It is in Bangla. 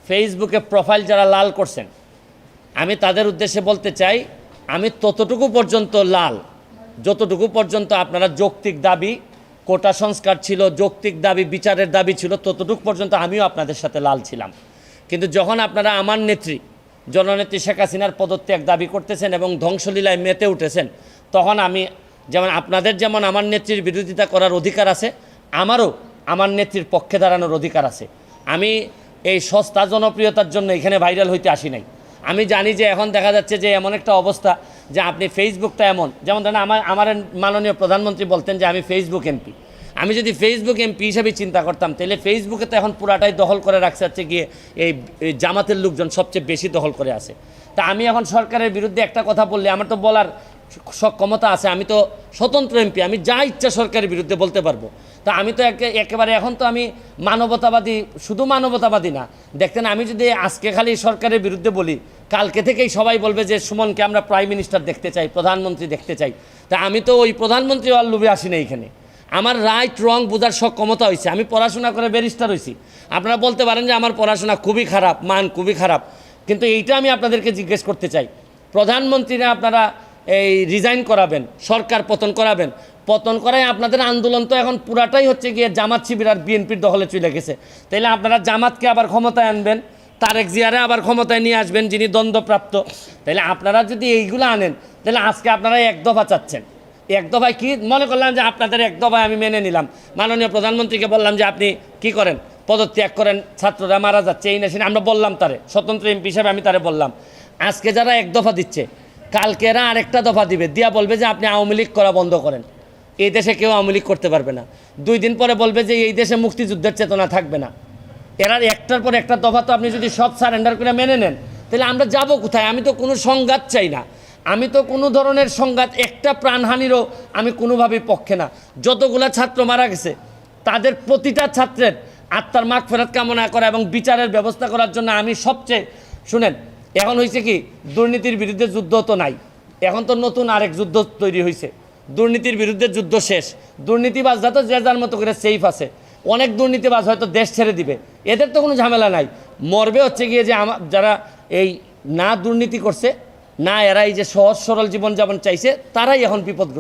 ফেসবুকে প্রোফাইল যারা লাল করছেন, আমি তাদের উদ্দেশ্যে বলতে চাই, আমি ততটুকু পর্যন্ত লাল যতটুকু পর্যন্ত আপনারা যৌক্তিক দাবি, কোটা সংস্কার ছিল, যৌক্তিক দাবি, বিচারের দাবি ছিল, ততটুকু পর্যন্ত আমিও আপনাদের সাথে লাল ছিলাম। কিন্তু যখন আপনারা আমার নেত্রী জননেত্রী শেখ হাসিনার পদত্যাগ দাবি করতেছেন এবং ধ্বংসলীলায় মেতে উঠেছেন, তখন আমি যেমন আপনাদের যেমন আমার নেত্রীর বিরোধিতা করার অধিকার আছে, আমারও আমার নেত্রীর পক্ষে দাঁড়ানোর অধিকার আছে। আমি এই সস্তা জনপ্রিয়তার জন্য এখানে ভাইরাল হইতে আসি নাই। আমি জানি যে এখন দেখা যাচ্ছে যে এমন একটা অবস্থা যে আপনি ফেসবুকটা এমন, যেমন ধরেন আমার মাননীয় প্রধানমন্ত্রী বলতেন যে আমি ফেসবুক এমপি। আমি যদি ফেসবুক এমপি হিসেবে চিন্তা করতাম, তাহলে ফেসবুকে তো এখন পুরাটাই দখল করে রাখছে হচ্ছে গিয়ে এই জামাতের লোকজন সবচেয়ে বেশি দখল করে আছে। তা আমি এখন সরকারের বিরুদ্ধে একটা কথা বললে আমার তো বলার ক্ষমতা আছে, আমি তো স্বতন্ত্র এমপি, আমি যা ইচ্ছা সরকারের বিরুদ্ধে বলতে পারবো। তা আমি তো একেবারে এখন তো আমি মানবতাবাদী, শুধু মানবতাবাদী না, দেখতেন আমি যদি আজকে খালি সরকারের বিরুদ্ধে বলি, কালকে থেকেই সবাই বলবে যে সুমনকে আমরা প্রাইম মিনিস্টার দেখতে চাই, প্রধানমন্ত্রী দেখতে চাই। তা আমি তো ওই প্রধানমন্ত্রী আর লোভে আসি না এখানে। আমার রাইট রং বোঝার ক্ষমতা হয়েছে, আমি পড়াশোনা করে ব্যারিস্টার হয়েছি। আপনারা বলতে পারেন যে আমার পড়াশোনা খুবই খারাপ, মান খুবই খারাপ, কিন্তু এইটা আমি আপনাদেরকে জিজ্ঞেস করতে চাই, প্রধানমন্ত্রীরা আপনারা এই রিজাইন করাবেন, সরকার পতন করাবেন, পতন করায় আপনাদের আন্দোলন তো এখন পুরাটাই হচ্ছে গিয়ে জামাত শিবির আর বিএনপির দখলে চলে গেছে। তাইলে আপনারা জামাতকে আবার ক্ষমতায় আনবেন, তারেক জিয়ারে আবার ক্ষমতায় নিয়ে আসবেন যিনি দ্বন্দ্বপ্রাপ্ত। তাইলে আপনারা যদি এইগুলো আনেন, তাহলে আজকে আপনারা এক দফা চাচ্ছেন। এক দফায় কি মনে করলাম যে আপনাদের এক দফায় আমি মেনে নিলাম, মাননীয় প্রধানমন্ত্রীকে বললাম যে আপনি কি করেন, পদত্যাগ করেন, ছাত্ররা মারা যাচ্ছে, এই না আমরা বললাম তারে, স্বতন্ত্র এমপি হিসাবে আমি তারে বললাম। আজকে যারা এক দফা দিচ্ছে, কালকে এরা আরেকটা দফা দিবে, দিয়া বলবে যে আপনি আওয়ামী লীগ করা বন্ধ করেন, এই দেশে কেউ আওয়ামী লীগ করতে পারবে না। 2 দিন পরে বলবে যে এই দেশে মুক্তিযুদ্ধের চেতনা থাকবে না। এরা একটার পর একটা দফা তো আপনি যদি সব সারেন্ডার করে মেনে নেন, তাহলে আমরা যাব কোথায়? আমি তো কোনো সংঘাত চাই না, আমি তো কোনো ধরনের সংঘাত, একটা প্রাণহানিরও আমি কোনোভাবেই পক্ষে না। যতগুলা ছাত্র মারা গেছে তাদের প্রতিটা ছাত্রের আত্মার মাগফিরাত কামনা করা এবং বিচারের ব্যবস্থা করার জন্য আমি সবচেয়ে, শুনেন, এখন হয়েছে কি, দুর্নীতির বিরুদ্ধে যুদ্ধ তো নাই, এখন তো নতুন আরেক যুদ্ধ তৈরি হয়েছে। দুর্নীতির বিরুদ্ধে যুদ্ধ শেষ, দুর্নীতিবাজরা তো যে যার মতো করে সেফ আছে। অনেক দুর্নীতিবাজ হয়তো দেশ ছেড়ে দিবে, এদের তো কোনো ঝামেলা নাই। মরবে হচ্ছে গিয়ে যে যারা এই না দুর্নীতি করছে, না এরা এই যে সহজ সরল জীবনযাপন চাইছে, তারাই এখন বিপদগ্রস্ত।